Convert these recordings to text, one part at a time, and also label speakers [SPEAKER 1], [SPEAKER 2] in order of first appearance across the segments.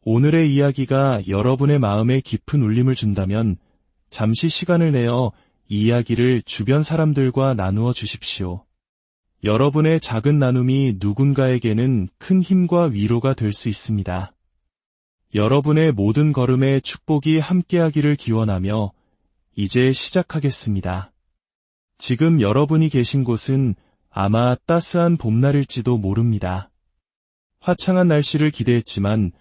[SPEAKER 1] 오늘의 이야기가 여러분의 마음에 깊은 울림을 준다면 잠시 시간을 내어 이 이야기를 주변 사람들과 나누어 주십시오. 여러분의 작은 나눔이 누군가에게는 큰 힘과 위로가 될 수 있습니다. 여러분의 모든 걸음에 축복이 함께하기를 기원하며 이제 시작하겠습니다. 지금 여러분이 계신 곳은 아마 따스한 봄날일지도 모릅니다. 화창한 날씨를 기대했지만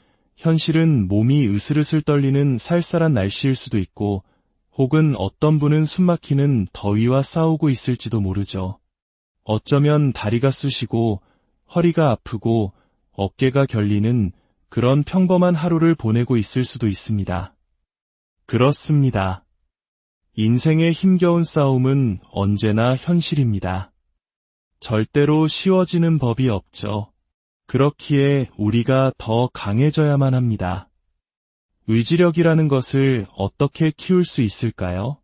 [SPEAKER 1] 현실은 몸이 으슬으슬 떨리는 쌀쌀한 날씨일 수도 있고 혹은 어떤 분은 숨막히는 더위와 싸우고 있을지도 모르죠. 어쩌면 다리가 쑤시고 허리가 아프고 어깨가 결리는 그런 평범한 하루를 보내고 있을 수도 있습니다. 그렇습니다. 인생의 힘겨운 싸움은 언제나 현실입니다. 절대로 쉬워지는 법이 없죠. 그렇기에 우리가 더 강해져야만 합니다. 의지력이라는 것을 어떻게 키울 수 있을까요?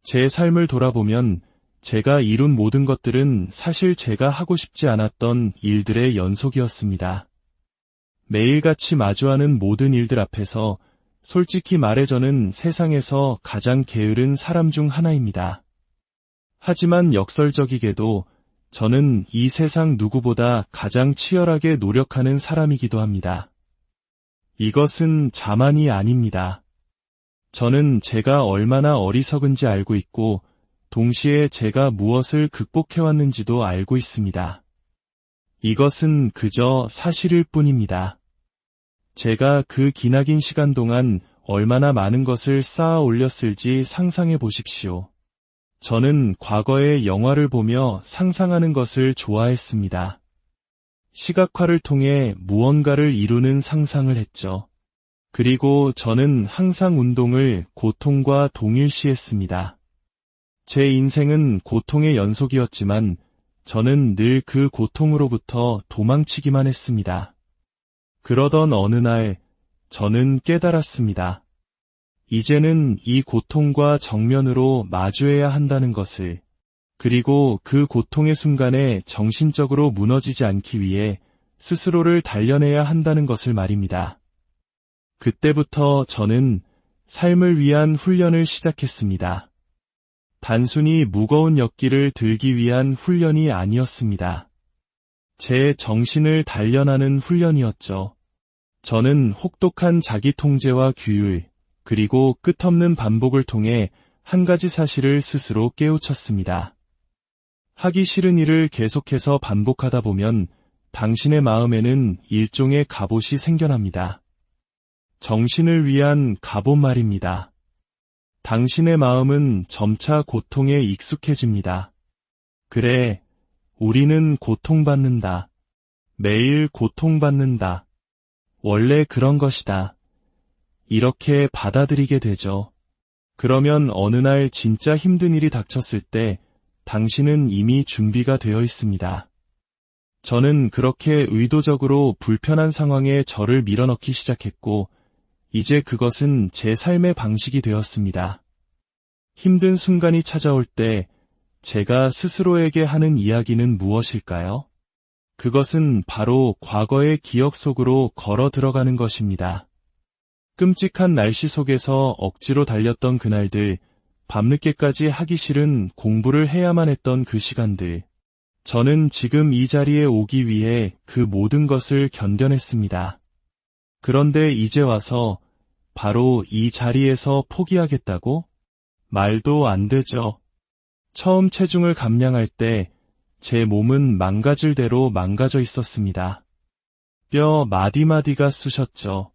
[SPEAKER 1] 제 삶을 돌아보면 제가 이룬 모든 것들은 사실 제가 하고 싶지 않았던 일들의 연속이었습니다. 매일같이 마주하는 모든 일들 앞에서 솔직히 말해 저는 세상에서 가장 게으른 사람 중 하나입니다. 하지만 역설적이게도 저는 이 세상 누구보다 가장 치열하게 노력하는 사람이기도 합니다. 이것은 자만이 아닙니다. 저는 제가 얼마나 어리석은지 알고 있고 동시에 제가 무엇을 극복해왔는지도 알고 있습니다. 이것은 그저 사실일 뿐입니다. 제가 그 기나긴 시간 동안 얼마나 많은 것을 쌓아 올렸을지 상상해 보십시오. 저는 과거의 영화를 보며 상상하는 것을 좋아했습니다. 시각화를 통해 무언가를 이루는 상상을 했죠. 그리고 저는 항상 운동을 고통과 동일시했습니다. 제 인생은 고통의 연속이었지만 저는 늘 그 고통으로부터 도망치기만 했습니다. 그러던 어느 날 저는 깨달았습니다. 이제는 이 고통과 정면으로 마주해야 한다는 것을, 그리고 그 고통의 순간에 정신적으로 무너지지 않기 위해 스스로를 단련해야 한다는 것을 말입니다. 그때부터 저는 삶을 위한 훈련을 시작했습니다. 단순히 무거운 역기를 들기 위한 훈련이 아니었습니다. 제 정신을 단련하는 훈련이었죠. 저는 혹독한 자기 통제와 규율, 그리고 끝없는 반복을 통해 한 가지 사실을 스스로 깨우쳤습니다. 하기 싫은 일을 계속해서 반복하다 보면 당신의 마음에는 일종의 갑옷이 생겨납니다. 정신을 위한 갑옷 말입니다. 당신의 마음은 점차 고통에 익숙해집니다. 그래, 우리는 고통받는다. 매일 고통받는다. 원래 그런 것이다. 이렇게 받아들이게 되죠. 그러면 어느 날 진짜 힘든 일이 닥쳤을 때 당신은 이미 준비가 되어 있습니다. 저는 그렇게 의도적으로 불편한 상황에 저를 밀어넣기 시작했고 이제 그것은 제 삶의 방식이 되었습니다. 힘든 순간이 찾아올 때 제가 스스로에게 하는 이야기는 무엇일까요? 그것은 바로 과거의 기억 속으로 걸어 들어가는 것입니다. 끔찍한 날씨 속에서 억지로 달렸던 그날들, 밤늦게까지 하기 싫은 공부를 해야만 했던 그 시간들. 저는 지금 이 자리에 오기 위해 그 모든 것을 견뎌냈습니다. 그런데 이제 와서 바로 이 자리에서 포기하겠다고? 말도 안 되죠. 처음 체중을 감량할 때 제 몸은 망가질 대로 망가져 있었습니다. 뼈 마디마디가 쑤셨죠.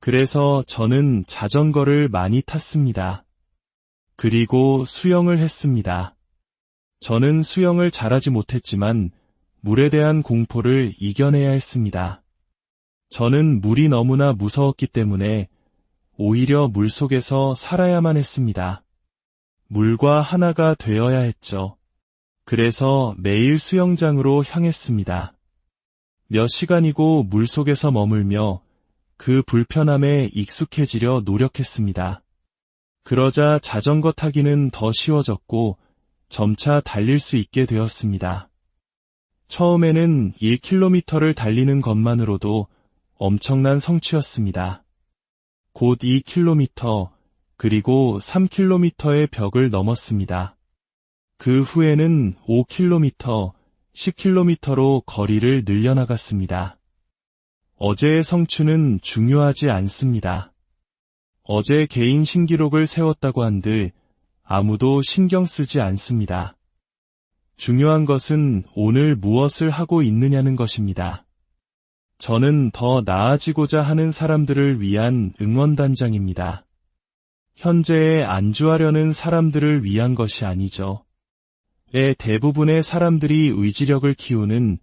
[SPEAKER 1] 그래서 저는 자전거를 많이 탔습니다. 그리고 수영을 했습니다. 저는 수영을 잘하지 못했지만 물에 대한 공포를 이겨내야 했습니다. 저는 물이 너무나 무서웠기 때문에 오히려 물속에서 살아야만 했습니다. 물과 하나가 되어야 했죠. 그래서 매일 수영장으로 향했습니다. 몇 시간이고 물속에서 머물며 그 불편함에 익숙해지려 노력했습니다. 그러자 자전거 타기는 더 쉬워졌고 점차 달릴 수 있게 되었습니다. 처음에는 1km를 달리는 것만으로도 엄청난 성취였습니다. 곧 2km, 그리고 3km의 벽을 넘었습니다. 그 후에는 5km, 10km로 거리를 늘려나갔습니다. 어제의 성취는 중요하지 않습니다. 어제 개인 신기록을 세웠다고 한들 아무도 신경 쓰지 않습니다. 중요한 것은 오늘 무엇을 하고 있느냐는 것입니다. 저는 더 나아지고자 하는 사람들을 위한 응원단장입니다. 현재에 안주하려는 사람들을 위한 것이 아니죠. 대부분의 사람들이 의지력을 키우는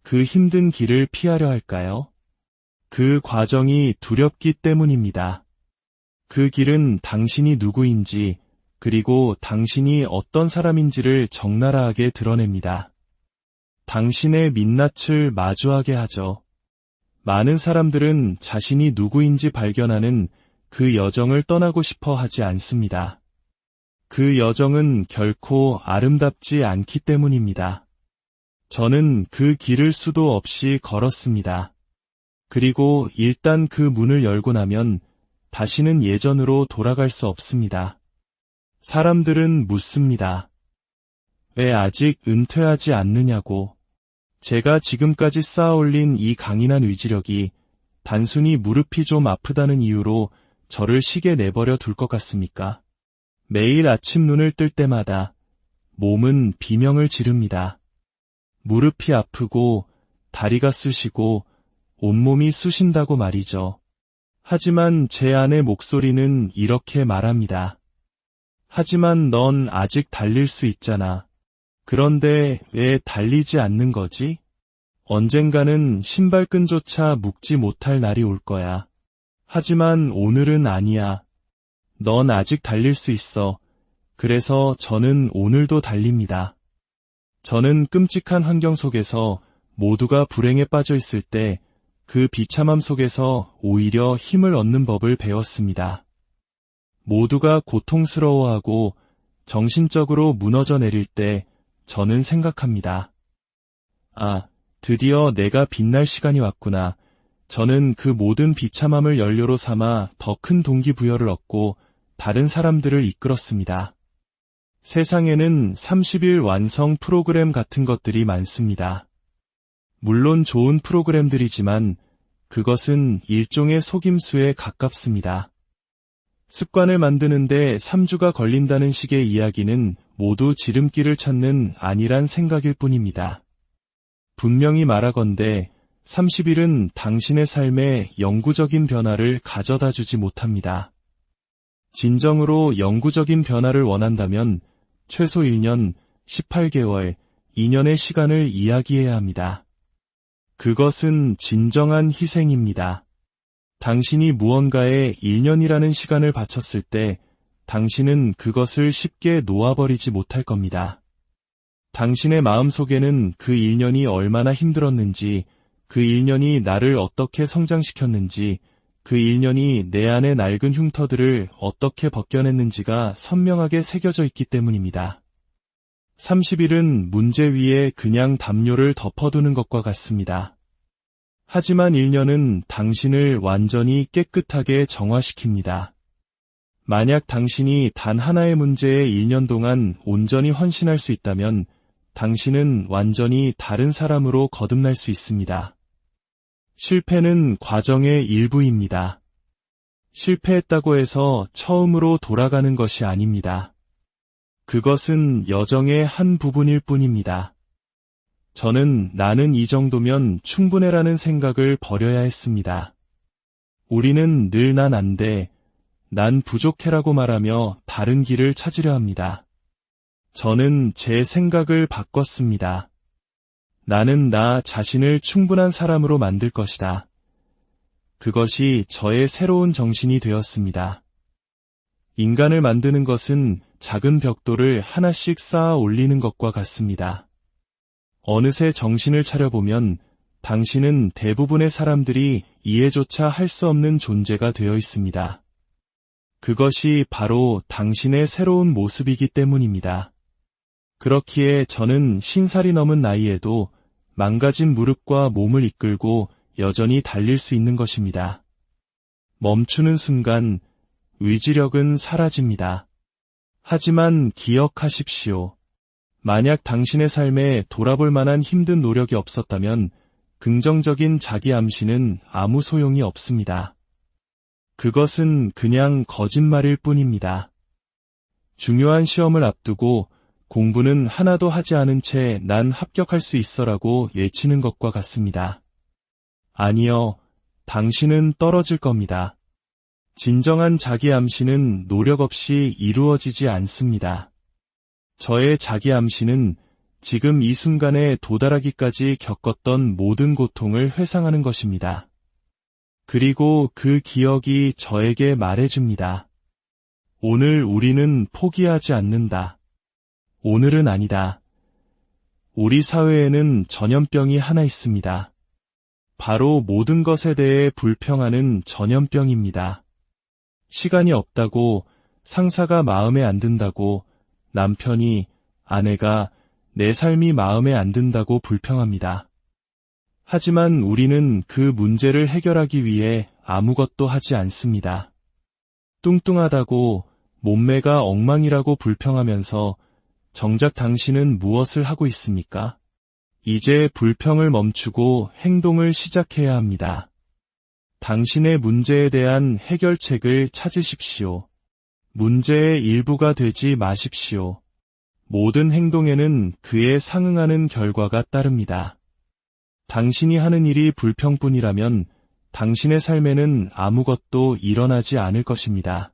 [SPEAKER 1] 그 힘든 길을 피하려 할까요? 그 과정이 두렵기 때문입니다. 그 길은 당신이 누구인지, 그리고 당신이 어떤 사람인지를 적나라하게 드러냅니다. 당신의 민낯을 마주하게 하죠. 많은 사람들은 자신이 누구인지 발견하는 그 여정을 떠나고 싶어 하지 않습니다. 그 여정은 결코 아름답지 않기 때문입니다. 저는 그 길을 수도 없이 걸었습니다. 그리고 일단 그 문을 열고 나면 다시는 예전으로 돌아갈 수 없습니다. 사람들은 묻습니다. 왜 아직 은퇴하지 않느냐고. 제가 지금까지 쌓아올린 이 강인한 의지력이 단순히 무릎이 좀 아프다는 이유로 저를 쉬게 내버려 둘 것 같습니까? 매일 아침 눈을 뜰 때마다 몸은 비명을 지릅니다. 무릎이 아프고 다리가 쑤시고 온몸이 쑤신다고 말이죠. 하지만 제 안의 목소리는 이렇게 말합니다. 하지만 넌 아직 달릴 수 있잖아. 그런데 왜 달리지 않는 거지? 언젠가는 신발끈조차 묶지 못할 날이 올 거야. 하지만 오늘은 아니야. 넌 아직 달릴 수 있어. 그래서 저는 오늘도 달립니다. 저는 끔찍한 환경 속에서 모두가 불행에 빠져 있을 때 그 비참함 속에서 오히려 힘을 얻는 법을 배웠습니다. 모두가 고통스러워하고 정신적으로 무너져 내릴 때 저는 생각합니다. 아, 드디어 내가 빛날 시간이 왔구나. 저는 그 모든 비참함을 연료로 삼아 더 큰 동기부여를 얻고 다른 사람들을 이끌었습니다. 세상에는 30일 완성 프로그램 같은 것들이 많습니다. 물론 좋은 프로그램들이지만 그것은 일종의 속임수에 가깝습니다. 습관을 만드는데 3주가 걸린다는 식의 이야기는 모두 지름길을 찾는 안일한 생각일 뿐입니다. 분명히 말하건대 30일은 당신의 삶에 영구적인 변화를 가져다 주지 못합니다. 진정으로 영구적인 변화를 원한다면 최소 1년, 18개월, 2년의 시간을 이야기해야 합니다. 그것은 진정한 희생입니다. 당신이 무언가에 1년이라는 시간을 바쳤을 때 당신은 그것을 쉽게 놓아버리지 못할 겁니다. 당신의 마음속에는 그 1년이 얼마나 힘들었는지, 그 1년이 나를 어떻게 성장시켰는지, 그 1년이 내 안의 낡은 흉터들을 어떻게 벗겨냈는지가 선명하게 새겨져 있기 때문입니다. 30일은 문제 위에 그냥 담요를 덮어두는 것과 같습니다. 하지만 1년은 당신을 완전히 깨끗하게 정화시킵니다. 만약 당신이 단 하나의 문제에 1년 동안 온전히 헌신할 수 있다면 당신은 완전히 다른 사람으로 거듭날 수 있습니다. 실패는 과정의 일부입니다. 실패했다고 해서 처음으로 돌아가는 것이 아닙니다. 그것은 여정의 한 부분일 뿐입니다. 저는 나는 이 정도면 충분해라는 생각을 버려야 했습니다. 우리는 늘 난 안 돼, 난 부족해라고 말하며 다른 길을 찾으려 합니다. 저는 제 생각을 바꿨습니다. 나는 나 자신을 충분한 사람으로 만들 것이다. 그것이 저의 새로운 정신이 되었습니다. 인간을 만드는 것은 작은 벽돌을 하나씩 쌓아 올리는 것과 같습니다. 어느새 정신을 차려보면 당신은 대부분의 사람들이 이해조차 할 수 없는 존재가 되어 있습니다. 그것이 바로 당신의 새로운 모습이기 때문입니다. 그렇기에 저는 50살이 넘은 나이에도 망가진 무릎과 몸을 이끌고 여전히 달릴 수 있는 것입니다. 멈추는 순간 의지력은 사라집니다. 하지만 기억하십시오. 만약 당신의 삶에 돌아볼 만한 힘든 노력이 없었다면 긍정적인 자기 암시는 아무 소용이 없습니다. 그것은 그냥 거짓말일 뿐입니다. 중요한 시험을 앞두고 공부는 하나도 하지 않은 채 난 합격할 수 있어라고 예치는 것과 같습니다. 아니요, 당신은 떨어질 겁니다. 진정한 자기 암시는 노력 없이 이루어지지 않습니다. 저의 자기 암시는 지금 이 순간에 도달하기까지 겪었던 모든 고통을 회상하는 것입니다. 그리고 그 기억이 저에게 말해줍니다. 오늘 우리는 포기하지 않는다. 오늘은 아니다. 우리 사회에는 전염병이 하나 있습니다. 바로 모든 것에 대해 불평하는 전염병입니다. 시간이 없다고, 상사가 마음에 안 든다고, 남편이, 아내가 내 삶이 마음에 안 든다고 불평합니다. 하지만 우리는 그 문제를 해결하기 위해 아무것도 하지 않습니다. 뚱뚱하다고, 몸매가 엉망이라고 불평하면서 정작 당신은 무엇을 하고 있습니까? 이제 불평을 멈추고 행동을 시작해야 합니다. 당신의 문제에 대한 해결책을 찾으십시오. 문제의 일부가 되지 마십시오. 모든 행동에는 그에 상응하는 결과가 따릅니다. 당신이 하는 일이 불평뿐이라면 당신의 삶에는 아무것도 일어나지 않을 것입니다.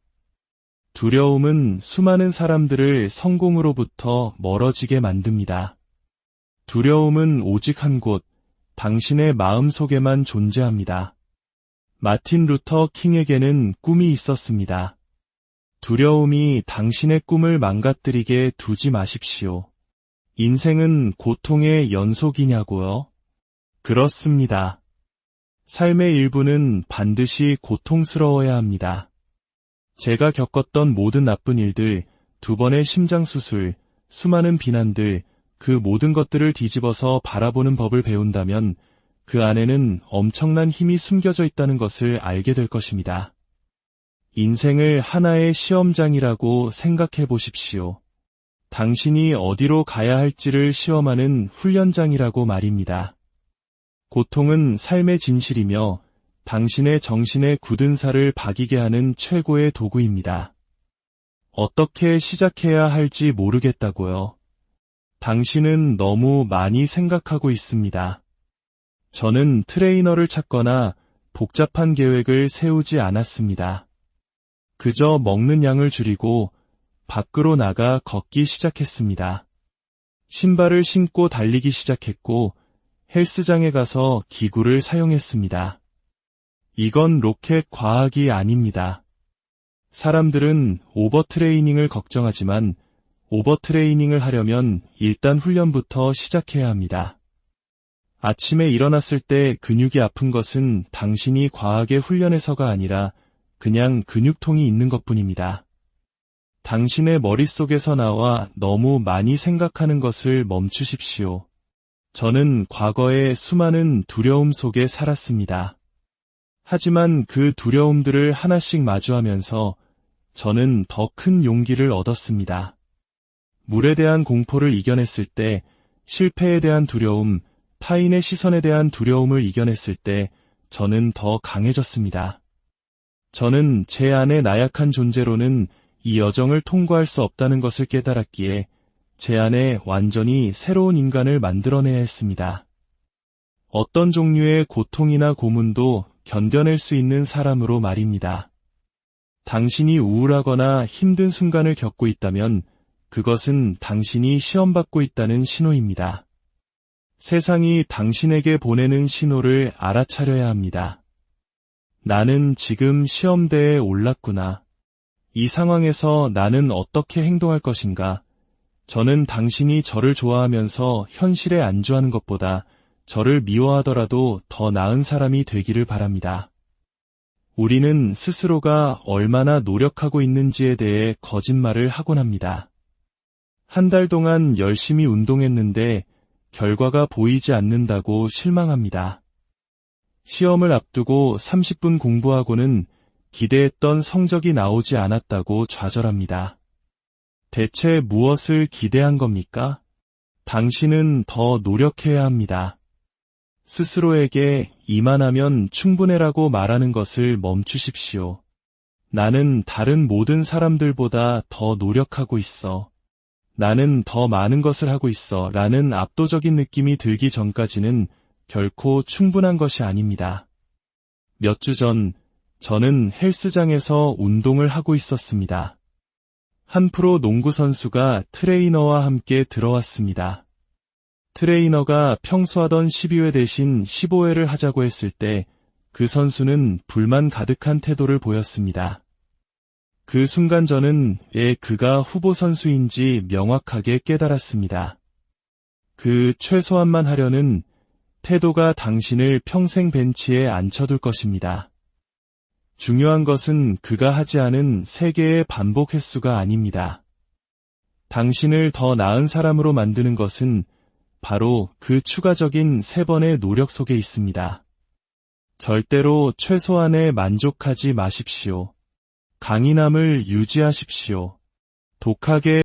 [SPEAKER 1] 두려움은 수많은 사람들을 성공으로부터 멀어지게 만듭니다. 두려움은 오직 한 곳, 당신의 마음 속에만 존재합니다. 마틴 루터 킹에게는 꿈이 있었습니다. 두려움이 당신의 꿈을 망가뜨리게 두지 마십시오. 인생은 고통의 연속이냐고요? 그렇습니다. 삶의 일부는 반드시 고통스러워야 합니다. 제가 겪었던 모든 나쁜 일들, 2번의 심장수술, 수많은 비난들, 그 모든 것들을 뒤집어서 바라보는 법을 배운다면 그 안에는 엄청난 힘이 숨겨져 있다는 것을 알게 될 것입니다. 인생을 하나의 시험장이라고 생각해 보십시오. 당신이 어디로 가야 할지를 시험하는 훈련장이라고 말입니다. 고통은 삶의 진실이며 당신의 정신의 굳은 살을 박이게 하는 최고의 도구입니다. 어떻게 시작해야 할지 모르겠다고요? 당신은 너무 많이 생각하고 있습니다. 저는 트레이너를 찾거나 복잡한 계획을 세우지 않았습니다. 그저 먹는 양을 줄이고 밖으로 나가 걷기 시작했습니다. 신발을 신고 달리기 시작했고 헬스장에 가서 기구를 사용했습니다. 이건 로켓 과학이 아닙니다. 사람들은 오버트레이닝을 걱정하지만 오버트레이닝을 하려면 일단 훈련부터 시작해야 합니다. 아침에 일어났을 때 근육이 아픈 것은 당신이 과하게 훈련해서가 아니라 그냥 근육통이 있는 것뿐입니다. 당신의 머릿속에서 나와 너무 많이 생각하는 것을 멈추십시오. 저는 과거에 수많은 두려움 속에 살았습니다. 하지만 그 두려움들을 하나씩 마주하면서 저는 더 큰 용기를 얻었습니다. 물에 대한 공포를 이겨냈을 때, 실패에 대한 두려움, 타인의 시선에 대한 두려움을 이겨냈을 때 저는 더 강해졌습니다. 저는 제 안의 나약한 존재로는 이 여정을 통과할 수 없다는 것을 깨달았기에 제 안에 완전히 새로운 인간을 만들어내야 했습니다. 어떤 종류의 고통이나 고문도 견뎌낼 수 있는 사람으로 말입니다. 당신이 우울하거나 힘든 순간을 겪고 있다면 그것은 당신이 시험받고 있다는 신호입니다. 세상이 당신에게 보내는 신호를 알아차려야 합니다. 나는 지금 시험대에 올랐구나. 이 상황에서 나는 어떻게 행동할 것인가? 저는 당신이 저를 좋아하면서 현실에 안주하는 것보다 저를 미워하더라도 더 나은 사람이 되기를 바랍니다. 우리는 스스로가 얼마나 노력하고 있는지에 대해 거짓말을 하곤 합니다. 한 달 동안 열심히 운동했는데 결과가 보이지 않는다고 실망합니다. 시험을 앞두고 30분 공부하고는 기대했던 성적이 나오지 않았다고 좌절합니다. 대체 무엇을 기대한 겁니까? 당신은 더 노력해야 합니다. 스스로에게 이만하면 충분해라고 말하는 것을 멈추십시오. 나는 다른 모든 사람들보다 더 노력하고 있어. 나는 더 많은 것을 하고 있어 라는 압도적인 느낌이 들기 전까지는 결코 충분한 것이 아닙니다. 몇 주 전, 저는 헬스장에서 운동을 하고 있었습니다. 한 프로 농구 선수가 트레이너와 함께 들어왔습니다. 트레이너가 평소 하던 12회 대신 15회를 하자고 했을 때 그 선수는 불만 가득한 태도를 보였습니다. 그 순간 저는 왜 그가 후보 선수인지 명확하게 깨달았습니다. 그 최소한만 하려는 태도가 당신을 평생 벤치에 앉혀둘 것입니다. 중요한 것은 그가 하지 않은 3개의 반복 횟수가 아닙니다. 당신을 더 나은 사람으로 만드는 것은 바로 그 추가적인 3번의 노력 속에 있습니다. 절대로 최소한에 만족하지 마십시오. 강인함을 유지하십시오. 독하게